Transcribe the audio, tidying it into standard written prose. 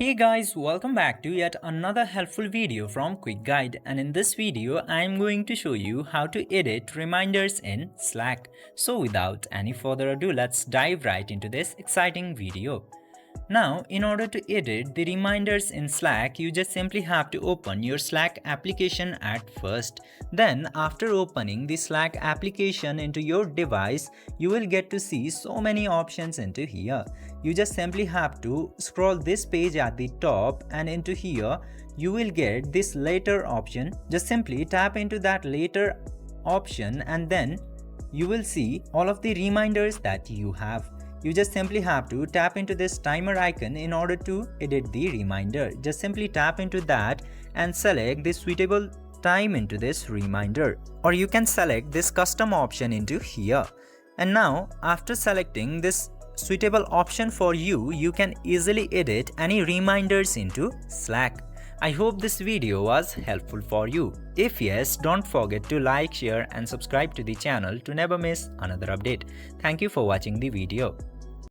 Hey guys, welcome back to yet another helpful video from Quick Guide, and in this video I am going to show you how to edit reminders in Slack. So without any further ado, let's dive right into this exciting video. Now, in order to edit the reminders in Slack, you just simply have to open your Slack application at first. Then, after opening the Slack application into your device, you will get to see so many options into here. You just simply have to scroll this page at the top, and into here, you will get this later option. Just simply tap into that later option, and then you will see all of the reminders that you have. You just simply have to tap into this timer icon in order to edit the reminder. Just simply tap into that and select the suitable time into this reminder, or you can select this custom option into here. And now, after selecting this suitable option for you, you can easily edit any reminders into Slack. I hope this video was helpful for you. If yes, don't forget to like, share and subscribe to the channel to never miss another update. Thank you for watching the video.